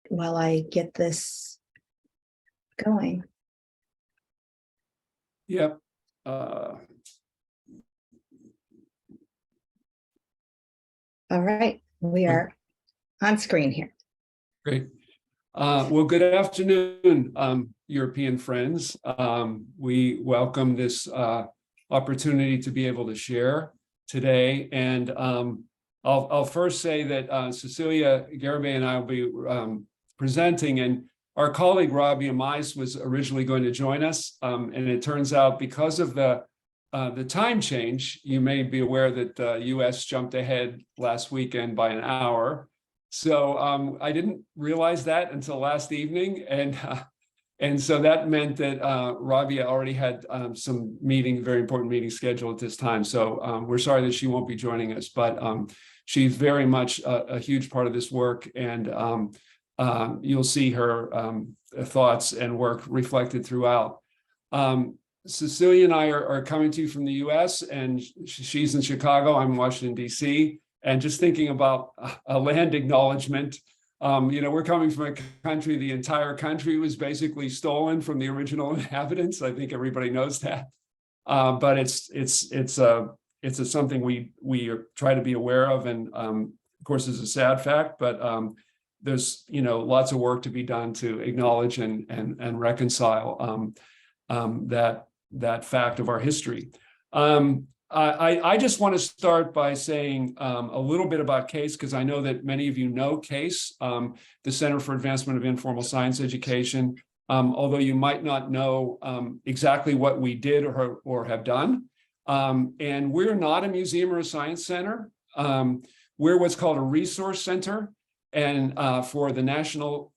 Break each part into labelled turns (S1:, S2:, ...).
S1: while I get this going.
S2: Yep.
S1: All right, we are on screen here.
S2: Great. Well, good afternoon, European friends. We welcome this opportunity to be able to share today. And I'll first say that Cecilia Garibay and I will be presenting, and our colleague Rabia Mais was originally going to join us. And it turns out, because of the time change, you may be aware that the US jumped ahead last weekend by an hour. So I didn't realize that until last evening, and so that meant that Rabia already had some very important meetings scheduled at this time. So we're sorry that she won't be joining us, but she's very much a huge part of this work, and you'll see her thoughts and work reflected throughout. Cecilia and I are coming to you from the US, and she's in Chicago. I'm in Washington, D.C. And just thinking about a land acknowledgement, we're coming from a country, the entire country was basically stolen from the original inhabitants. I think everybody knows that. But it's something we try to be aware of, and of course it's a sad fact, but there's lots of work to be done to acknowledge and reconcile that fact of our history. I just want to start by saying a little bit about CAISE, because I know that many of you know CAISE, the Center for Advancement of Informal Science Education, although you might not know exactly what we did or have done. And we're not a museum or a science center. We're what's called a resource center, and for the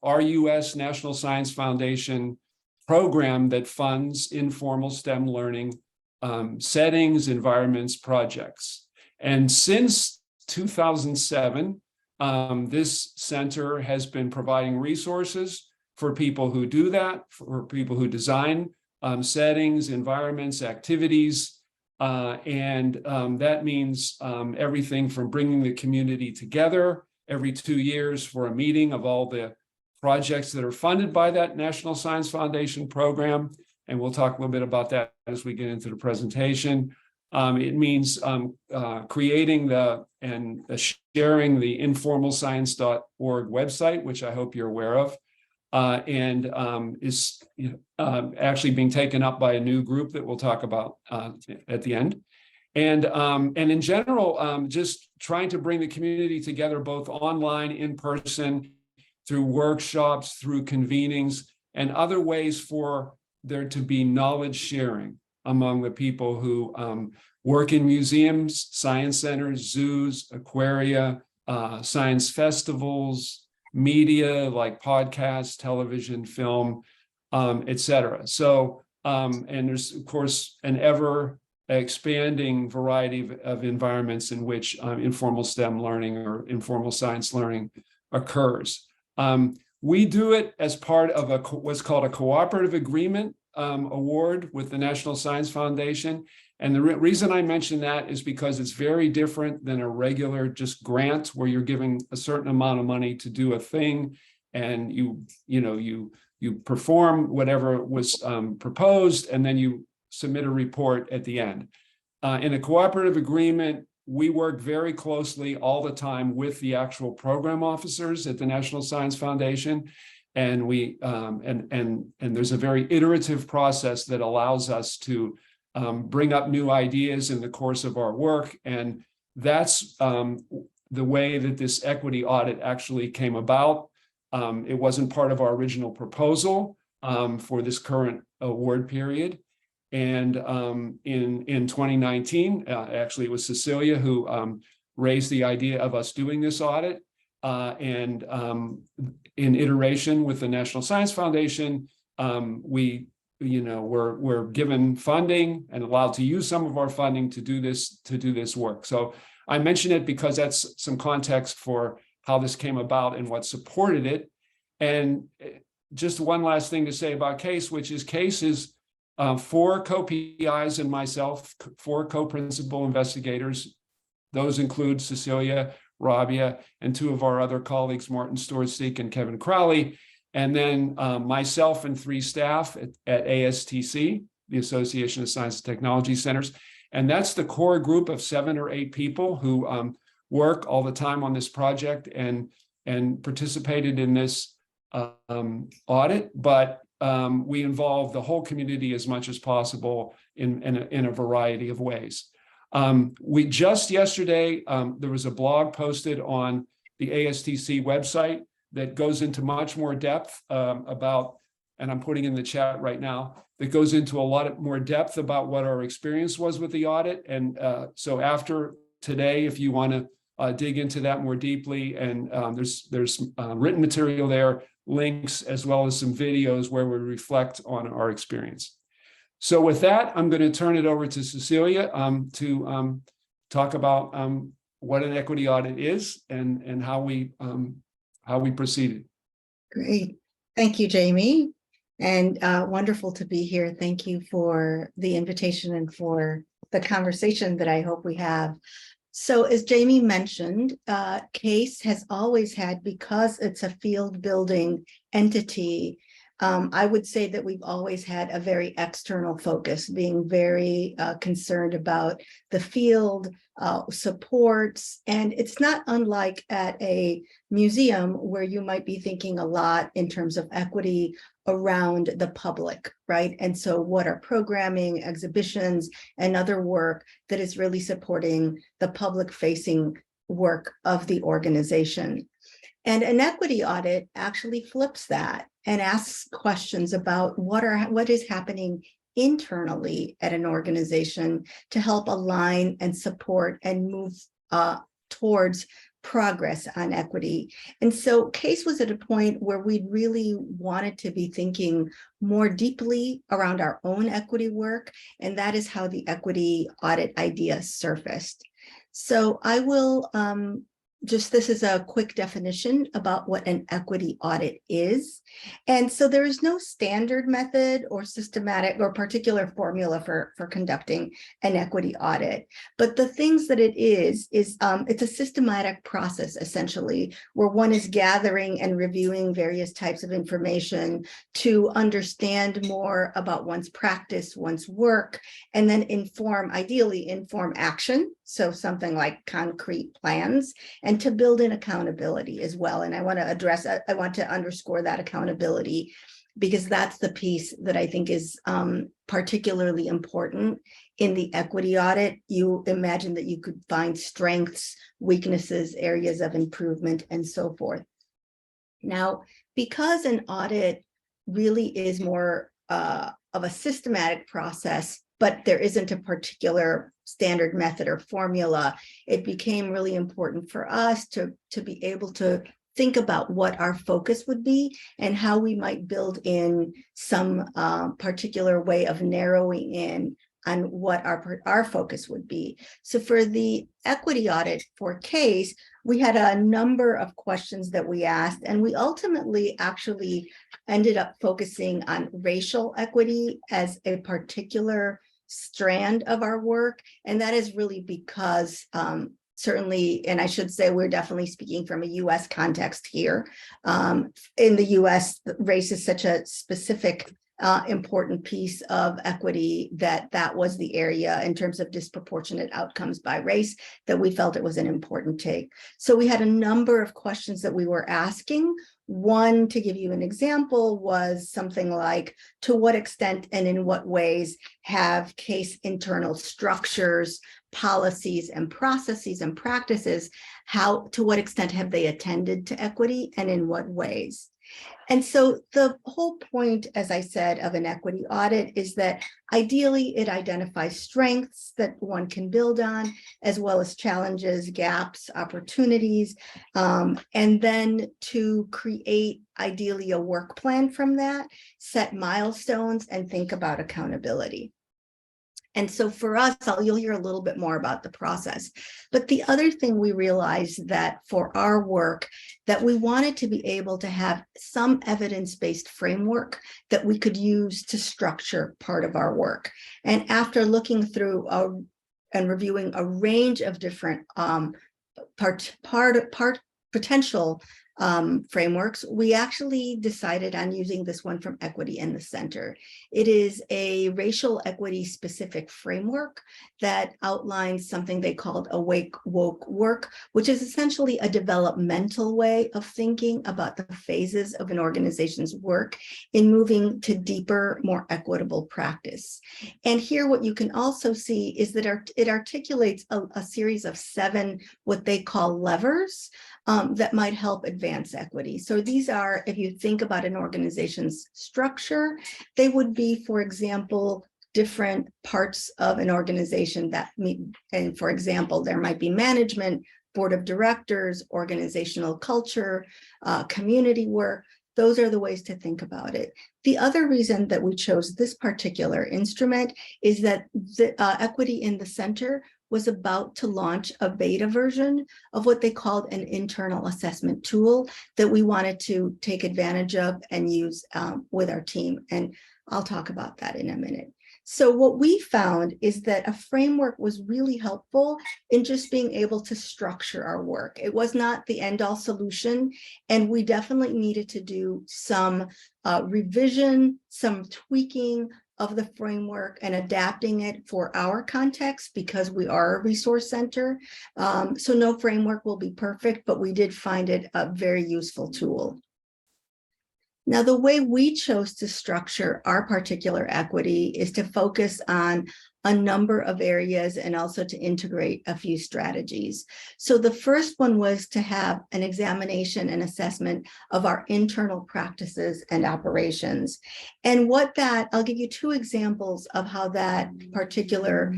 S2: RUS National Science Foundation program that funds informal STEM learning settings, environments, projects. And since 2007, this center has been providing resources for people who do that, for people who design settings, environments, activities. And that means everything from bringing the community together every 2 years for a meeting of all the projects that are funded by that National Science Foundation program. And we'll talk a little bit about that as we get into the presentation. It means creating and sharing the informalscience.org website, which I hope you're aware of, and is actually being taken up by a new group that we'll talk about at the end. And in general, just trying to bring the community together, both online, in person, through workshops, through convenings, and other ways for there to be knowledge sharing among the people who work in museums, science centers, zoos, aquaria, science festivals, media like podcasts, television, film, etc. So, and there's of course an ever expanding variety of environments in which informal STEM learning or informal science learning occurs. We do it as part of what's called a cooperative agreement award with the National Science Foundation. And the reason I mention that is because it's very different than a regular just grant where you're giving a certain amount of money to do a thing, and you perform whatever was proposed, and then you submit a report at the end. In a cooperative agreement, we work very closely all the time with the actual program officers at the National Science Foundation, and we and there's a very iterative process that allows us to bring up new ideas in the course of our work, and that's the way that this equity audit actually came about. It wasn't part of our original proposal for this current award period. And in 2019, actually, it was Cecilia who raised the idea of us doing this audit. And in iteration with the National Science Foundation, we're given funding and allowed to use some of our funding to do this work. So I mention it because that's some context for how this came about and what supported it. And just one last thing to say about CAISE, which is CAISE is 4 co-PIs and myself, 4 co-principal investigators. Those include Cecilia, Rabia, and two of our other colleagues, Martin Storseek and Kevin Crowley, and then myself and 3 staff at ASTC, the Association of Science and Technology Centers. And that's the core group of 7 or 8 people who work all the time on this project and participated in this audit, but we involve the whole community as much as possible in a variety of ways. We just yesterday, there was a blog posted on the ASTC website that goes into much more depth about, and I'm putting in the chat right now, that goes into a lot more depth about what our experience was with the audit. And so after today, if you want to dig into that more deeply, and there's written material there, links, as well as some videos where we reflect on our experience. So with that, I'm going to turn it over to Cecilia to talk about what an equity audit is and how we proceeded.
S1: Great. Thank you, Jamie. And wonderful to be here. Thank you for the invitation and for the conversation that I hope we have. So as Jamie mentioned, CAISE has always had, because it's a field building entity, I would say that we've always had a very external focus, being very concerned about the field supports. And it's not unlike at a museum where you might be thinking a lot in terms of equity around the public, right? And so what are programming, exhibitions, and other work that is really supporting the public-facing work of the organization? And an equity audit actually flips that and asks questions about what is happening internally at an organization to help align and support and move towards progress on equity. And so CAISE was at a point where we really wanted to be thinking more deeply around our own equity work, and that is how the equity audit idea surfaced. So I will this is a quick definition about what an equity audit is. And so there is no standard method or systematic or particular formula for conducting an equity audit. But the things that it is it's a systematic process, essentially, where one is gathering and reviewing various types of information to understand more about one's practice, one's work, and then ideally inform action. So something like concrete plans, and to build in accountability as well. And I want to underscore that accountability, because that's the piece that I think is particularly important in the equity audit. You imagine that you could find strengths, weaknesses, areas of improvement, and so forth. Now, because an audit really is more of a systematic process, but there isn't a particular standard method or formula, it became really important for us to be able to think about what our focus would be and how we might build in some particular way of narrowing in on what our focus would be. So for the equity audit for CAISE, we had a number of questions that we asked, and we ultimately actually ended up focusing on racial equity as a particular strand of our work. And that is really because certainly, and I should say we're definitely speaking from a US context here. In the US, race is such a specific important piece of equity that was the area in terms of disproportionate outcomes by race that we felt it was an important take. So we had a number of questions that we were asking. One, to give you an example, was something like, to what extent and in what ways have CAISE internal structures, policies, and processes and practices, to what extent have they attended to equity and in what ways? And so the whole point, as I said, of an equity audit is that ideally it identifies strengths that one can build on, as well as challenges, gaps, opportunities, and then to create ideally a work plan from that, set milestones, and think about accountability. And so for us, you'll hear a little bit more about the process. But the other thing we realized that for our work, that we wanted to be able to have some evidence-based framework that we could use to structure part of our work. And after looking through and reviewing a range of different potential frameworks, we actually decided on using this one from Equity in the Center. It is a racial equity specific framework that outlines something they called awake woke work, which is essentially a developmental way of thinking about the phases of an organization's work in moving to deeper, more equitable practice. And here what you can also see is that it articulates a series of 7 what they call levers that might help advance equity. So these are, if you think about an organization's structure, they would be, for example, different parts of an organization that meet, and for example, there might be management, board of directors, organizational culture, community work. Those are the ways to think about it. The other reason that we chose this particular instrument is that the, Equity in the Center was about to launch a beta version of what they called an internal assessment tool that we wanted to take advantage of and use with our team. And I'll talk about that in a minute. So what we found is that a framework was really helpful in just being able to structure our work. It was not the end-all solution, and we definitely needed to do some revision, some tweaking of the framework and adapting it for our context because we are a resource center. So no framework will be perfect, but we did find it a very useful tool. Now, the way we chose to structure our particular equity is to focus on a number of areas and also to integrate a few strategies. So the first one was to have an examination and assessment of our internal practices and operations. And what that, I'll give you 2 examples of how that particular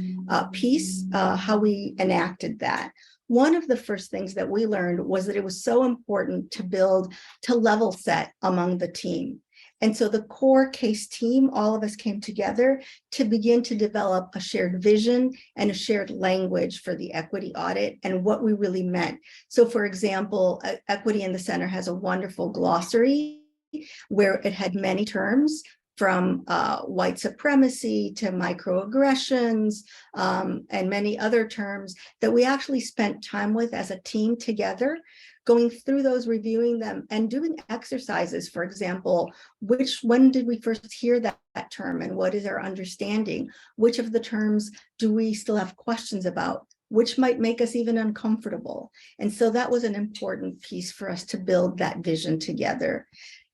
S1: piece, how we enacted that. One of the first things that we learned was that it was so important to level set among the team. And so the core CAISE team, all of us came together to begin to develop a shared vision and a shared language for the equity audit and what we really meant. So for example, Equity in the Center has a wonderful glossary where it had many terms, from white supremacy to microaggressions and many other terms that we actually spent time with as a team together, going through those, reviewing them, and doing exercises. For example, when did we first hear that term and what is our understanding? Which of the terms do we still have questions about? Which might make us even uncomfortable? And so that was an important piece for us to build that vision together.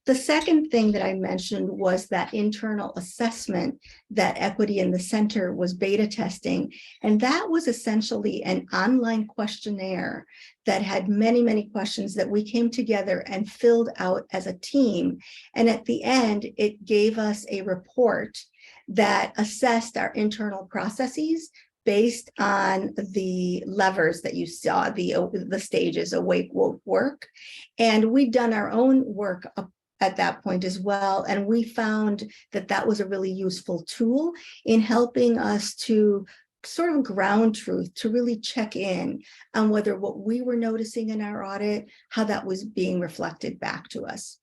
S1: The second thing that I mentioned was that internal assessment that Equity in the Center was beta testing. And that was essentially an online questionnaire that had many, many questions that we came together and filled out as a team. And at the end, it gave us a report that assessed our internal processes based on the levers that you saw, the stages, awake, woke, work. And we'd done our own work at that point as well. And we found that that was a really useful tool in helping us to sort of ground truth, to really check in on whether what we were noticing in our audit, how that was being reflected back to us.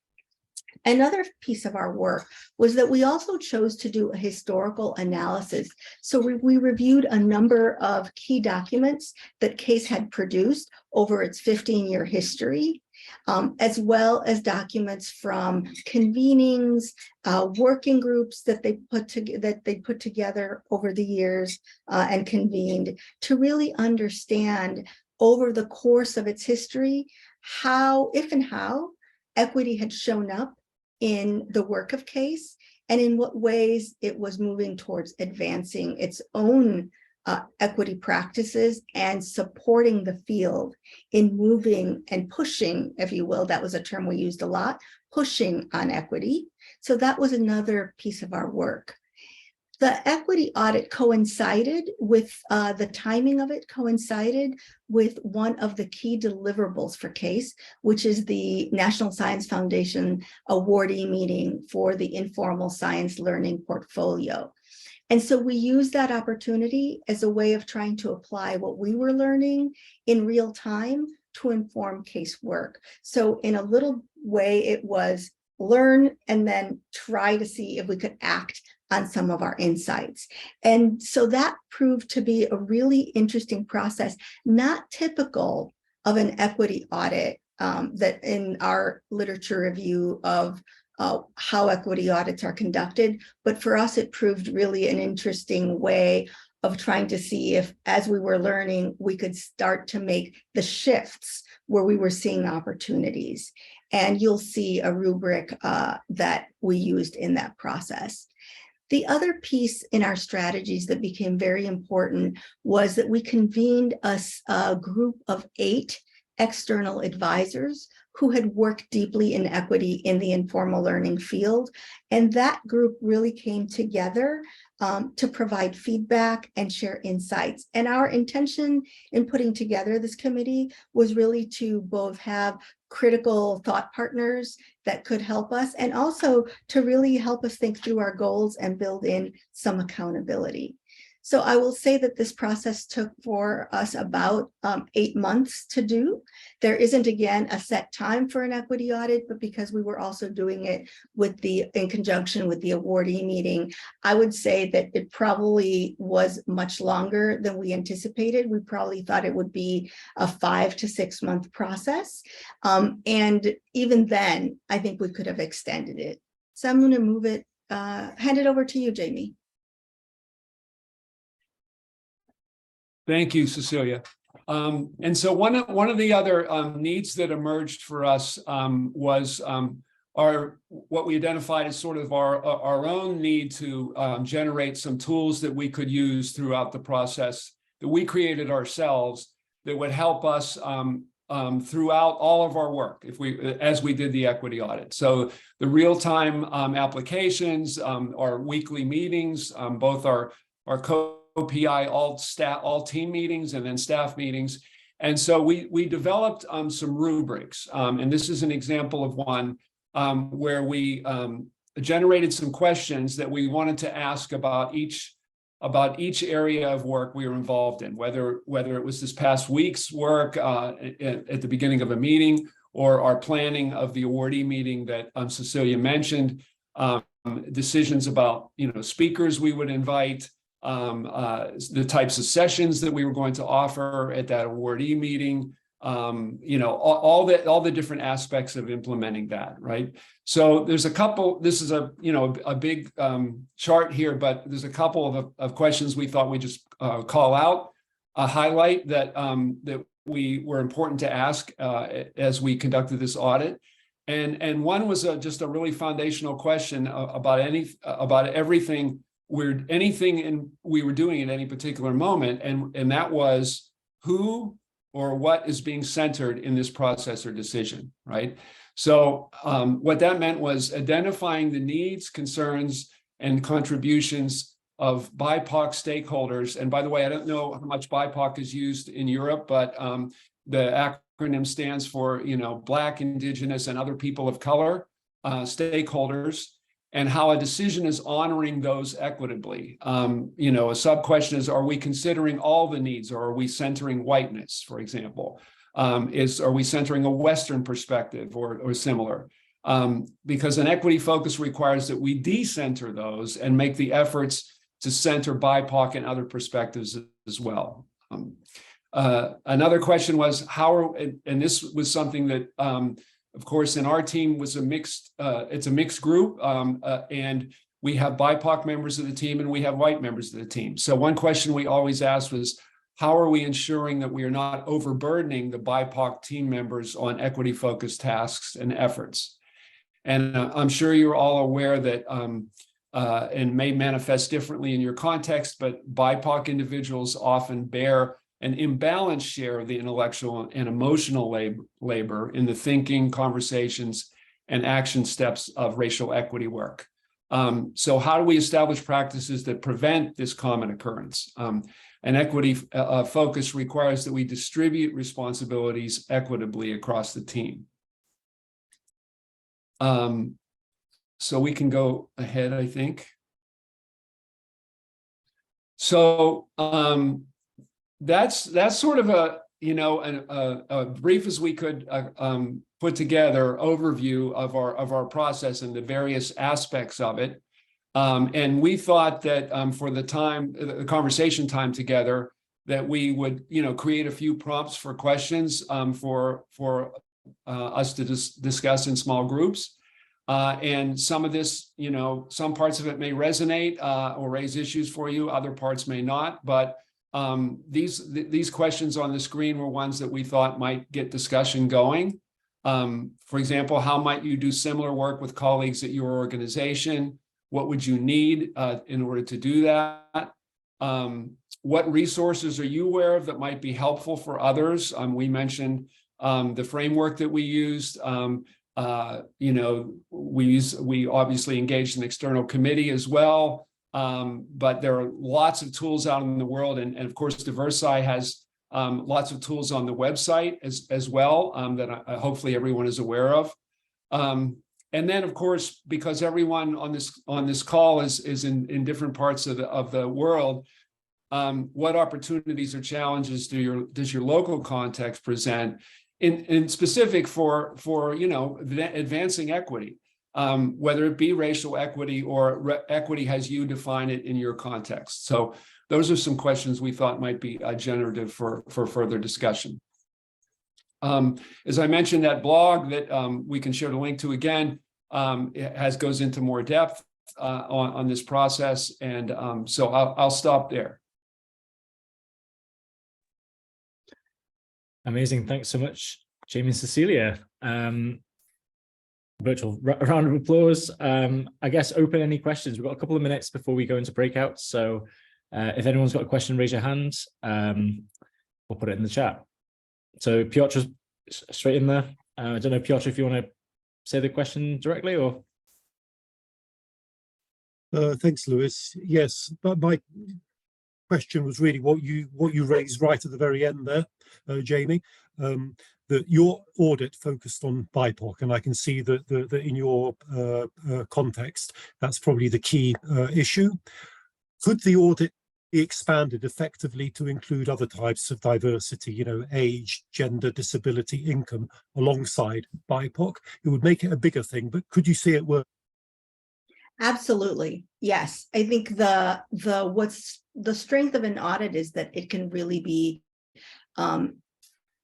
S1: Another piece of our work was that we also chose to do a historical analysis. So we reviewed a number of key documents that CAISE had produced over its 15-year history, as well as documents from convenings, working groups that they put together over the years and convened to really understand over the course of its history how equity had shown up in the work of CAISE and in what ways it was moving towards advancing its own equity practices and supporting the field in moving and pushing, if you will, that was a term we used a lot, pushing on equity. So that was another piece of our work. The equity audit coincided with, the timing of it coincided with one of the key deliverables for CAISE, which is the National Science Foundation awardee meeting for the Informal Science Learning Portfolio. And so we used that opportunity as a way of trying to apply what we were learning in real time to inform CAISE work. So in a little way, it was learn and then try to see if we could act on some of our insights. And so that proved to be a really interesting process, not typical of an equity audit that in our literature review of how equity audits are conducted. But for us, it proved really an interesting way of trying to see if, as we were learning, we could start to make the shifts where we were seeing opportunities. And you'll see a rubric that we used in that process. The other piece in our strategies that became very important was that we convened a group of 8 external advisors who had worked deeply in equity in the informal learning field. And that group really came together to provide feedback and share insights. And our intention in putting together this committee was really to both have critical thought partners that could help us, and also to really help us think through our goals and build in some accountability. So I will say that this process took for us about 8 months to do. There isn't, again, a set time for an equity audit, but because we were also doing it in conjunction with the awardee meeting, I would say that it probably was much longer than we anticipated. We probably thought it would be a 5 to 6 month process. And even then, I think we could have extended it. So I'm going to hand it over to you, Jamie.
S2: Thank you, Cecilia. And so one of the other needs that emerged for us was what we identified as sort of our own need to generate some tools that we could use throughout the process that we created ourselves that would help us throughout all of our work as we did the equity audit. So the real-time applications, our weekly meetings, both our PI, all team meetings, and then staff meetings. And so we developed some rubrics. And this is an example of one where we generated some questions that we wanted to ask about each area of work we were involved in, whether it was this past week's work at the beginning of a meeting, or our planning of the awardee meeting that Cecilia mentioned, decisions about speakers we would invite, the types of sessions that we were going to offer at that awardee meeting, all the different aspects of implementing that, right? So there's a couple, this is a big chart here, but there's a couple of questions we thought we'd just call out, highlight that we were important to ask as we conducted this audit. And one was just a really foundational question about everything we were doing at any particular moment, and that was who or what is being centered in this process or decision, right? So what that meant was identifying the needs, concerns, and contributions of BIPOC stakeholders. And by the way, I don't know how much BIPOC is used in Europe, but the acronym stands for Black, Indigenous, and other people of color stakeholders, and how a decision is honoring those equitably. A sub-question is, are we considering all the needs, or are we centering whiteness, for example? Are we centering a Western perspective or similar? Because an equity focus requires that we decenter those and make the efforts to center BIPOC and other perspectives as well. Another question was, and this was something that, of course, in our team was it's a mixed group, and we have BIPOC members of the team and we have white members of the team. So one question we always asked was, how are we ensuring that we are not overburdening the BIPOC team members on equity-focused tasks and efforts? And I'm sure you're all aware that, and may manifest differently in your context, but BIPOC individuals often bear an imbalanced share of the intellectual and emotional labor in the thinking, conversations, and action steps of racial equity work. So how do we establish practices that prevent this common occurrence? An equity focus requires that we distribute responsibilities equitably across the team. So we can go ahead, I think. So that's sort of a brief as we could put together overview of our process and the various aspects of it. And we thought that for the conversation time together, that we would, create a few prompts for questions for us to discuss in small groups. And some of this, some parts of it may resonate or raise issues for you, other parts may not. But these questions on the screen were ones that we thought might get discussion going. For example, how might you do similar work with colleagues at your organization? What would you need in order to do that? What resources are you aware of that might be helpful for others? We mentioned the framework that we used. We obviously engaged an external committee as well. But there are lots of tools out in the world, and of course, Diversci has lots of tools on the website as well that hopefully everyone is aware of. And then, of course, because everyone on this call is in different parts of the world, what opportunities or challenges does your local context present in specific for advancing equity, whether it be racial equity or equity as you define it in your context. So those are some questions we thought might be generative for further discussion. As I mentioned, that blog that we can share the link to again, it goes into more depth on this process. And so I'll stop there.
S3: Amazing. Thanks so much, Jamie and Cecilia. Virtual round of applause. I guess open any questions. We've got a couple of minutes before we go into breakouts. So if anyone's got a question, raise your hand. We'll put it in the chat. So Piotr, straight in there. I don't know, Piotr, if you want to say the question directly or.
S4: Thanks, Lewis. Yes, but my question was really what you raised right at the very end there, Jamie. That your audit focused on BIPOC, and I can see that in your context, that's probably the key issue. Could the audit be expanded effectively to include other types of diversity, age, gender, disability, income, alongside BIPOC? It would make it a bigger thing, but could you see it work?
S1: Absolutely. Yes. I think what's the strength of an audit is that it can really be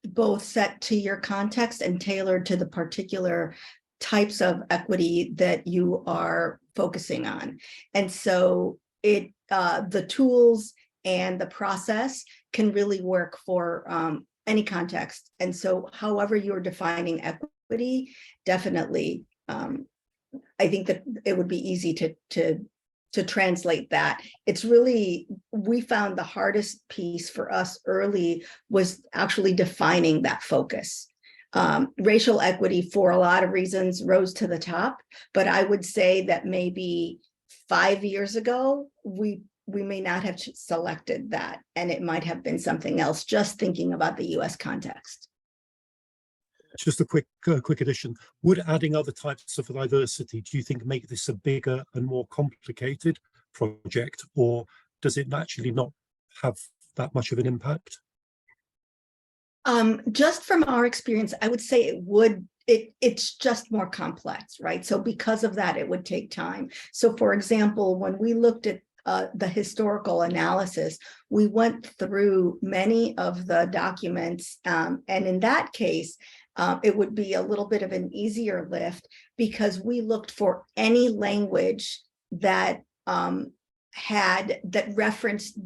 S1: both set to your context and tailored to the particular types of equity that you are focusing on. And so the tools and the process can really work for any context. And so however you're defining equity, definitely, I think that it would be easy to translate that. It's really, we found the hardest piece for us early was actually defining that focus. Racial equity, for a lot of reasons, rose to the top, but I would say that maybe 5 years ago, we may not have selected that, and it might have been something else, just thinking about the US context.
S4: Just a quick addition. Would adding other types of diversity, do you think, make this a bigger and more complicated project, or does it actually not have that much of an impact?
S1: Just from our experience, I would say it would. It's just more complex, right? So because of that, it would take time. So for example, when we looked at the historical analysis, we went through many of the documents, and in that case, it would be a little bit of an easier lift because we looked for any language that referenced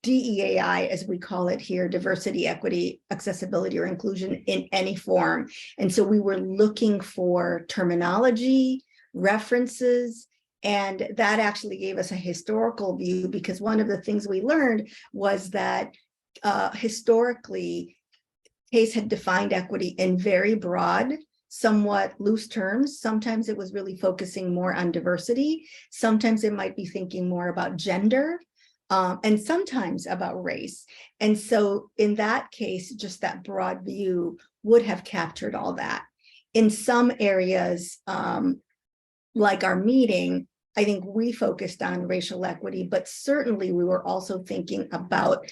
S1: DEAI, as we call it here, diversity, equity, accessibility, or inclusion in any form. And so we were looking for terminology, references, and that actually gave us a historical view, because one of the things we learned was that historically, CAISE had defined equity in very broad, somewhat loose terms. Sometimes it was really focusing more on diversity. Sometimes it might be thinking more about gender, and sometimes about race. And so in that case, just that broad view would have captured all that. In some areas, like our meeting, I think we focused on racial equity, but certainly we were also thinking about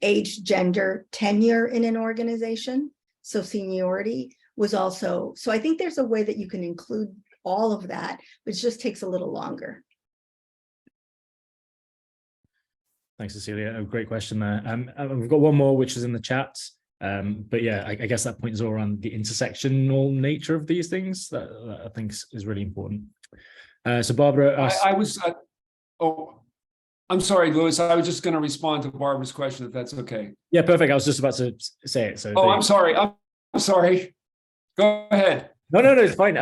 S1: age, gender, tenure in an organization. So seniority was also, so I think there's a way that you can include all of that, but it just takes a little longer.
S3: Thanks, Cecilia. A great question there. We've got one more, which is in the chat. But yeah, I guess that point is all around the intersectional nature of these things that I think is really important. So Barbara asked,
S2: I'm sorry, Lewis. I was just going to respond to Barbara's question, if that's okay.
S3: yeah, perfect. I was just about to say it. So
S2: I'm sorry. I'm sorry. Go ahead.
S3: No, it's fine.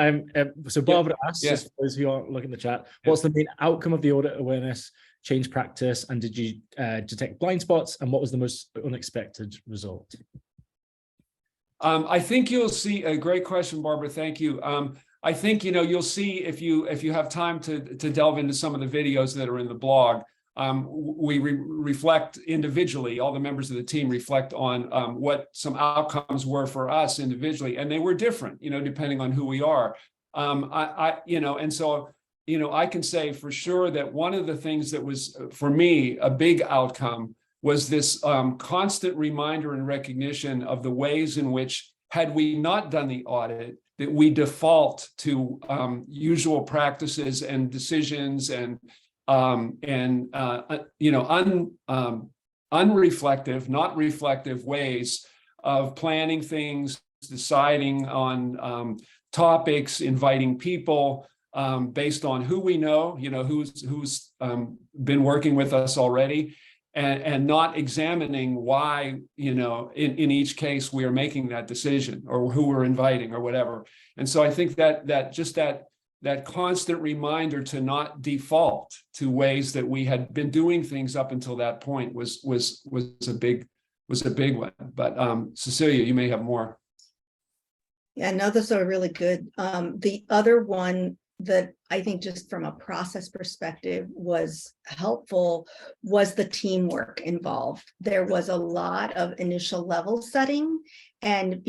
S3: So Barbara asked,
S2: yeah.
S3: just for those who aren't looking at the chat, what's the main outcome of the audit awareness change practice, and did you detect blind spots, and what was the most unexpected result?
S2: I think you'll see a great question, Barbara. Thank you. I think you'll see if you have time to delve into some of the videos that are in the blog. We reflect individually, all the members of the team reflect on what some outcomes were for us individually, and they were different, depending on who we are. And so, I can say for sure that one of the things that was, for me, a big outcome was this constant reminder and recognition of the ways in which, had we not done the audit, that we default to usual practices and decisions and unreflective, not reflective ways of planning things, deciding on topics, inviting people based on who we know, who's been working with us already, and not examining why, in each case we are making that decision, or who we're inviting, or whatever. And so I think that constant reminder to not default to ways that we had been doing things up until that point was a big one. But Cecilia, you may have more.
S1: Yeah, no, those are really good. The other one that I think, just from a process perspective, was helpful was the teamwork involved. There was a lot of initial level setting and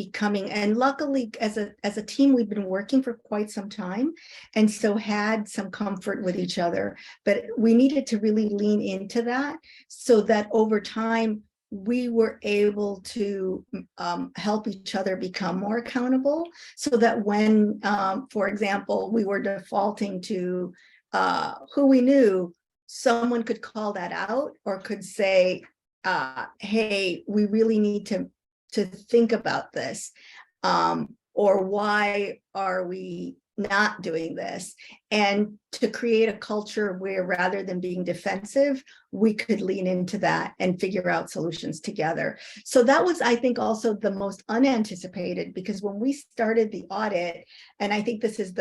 S1: luckily as a team, we've been working for quite some time, and so had some comfort with each other, but we needed to really lean into that so that over time we were able to help each other become more accountable, so that when, for example, we were defaulting to who we knew, someone could call that out, or could say, hey, we really need to think about this, or why are we not doing this, and to create a culture where, rather than being defensive, we could lean into that and figure out solutions together. So that was, I think, also the most unanticipated, because when we started the audit, and I think this is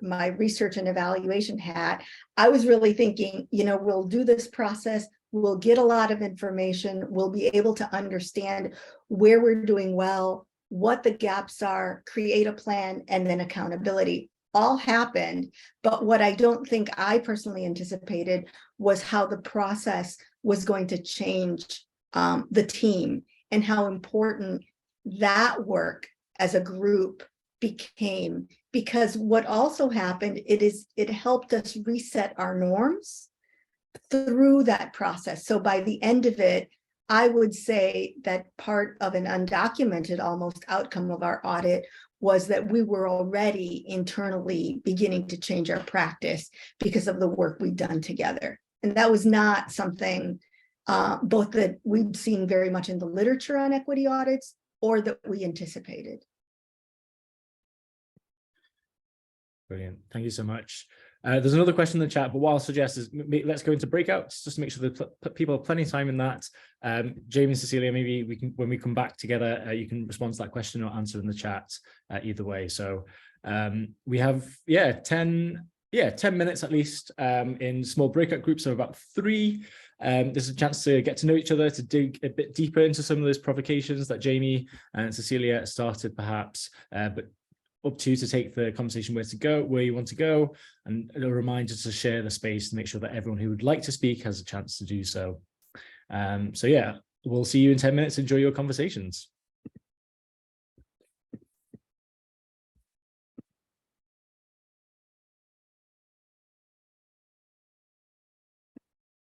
S1: my research and evaluation hat, I was really thinking, we'll do this process, we'll get a lot of information, we'll be able to understand where we're doing well, what the gaps are, create a plan, and then accountability. All happened, but what I don't think I personally anticipated was how the process was going to change the team, and how important that work as a group became. Because what also happened, it helped us reset our norms through that process. So by the end of it, I would say that part of an undocumented almost outcome of our audit was that we were already internally beginning to change our practice because of the work we'd done together. And that was not something both that we've seen very much in the literature on equity audits, or that we anticipated.
S3: Brilliant. Thank you so much. There's another question in the chat, but what I'll suggest is let's go into breakouts just to make sure that people have plenty of time in that. Jamie and Cecilia, maybe we can, when we come back together, you can respond to that question or answer in the chat either way. So we have 10 minutes at least in small breakout groups of about 3. There's a chance to get to know each other, to dig a bit deeper into some of those provocations that Jamie and Cecilia started, perhaps, but up to you to take the conversation where you want to go, and a reminder to share the space to make sure that everyone who would like to speak has a chance to do so. So yeah, we'll see you in 10 minutes. Enjoy your conversations.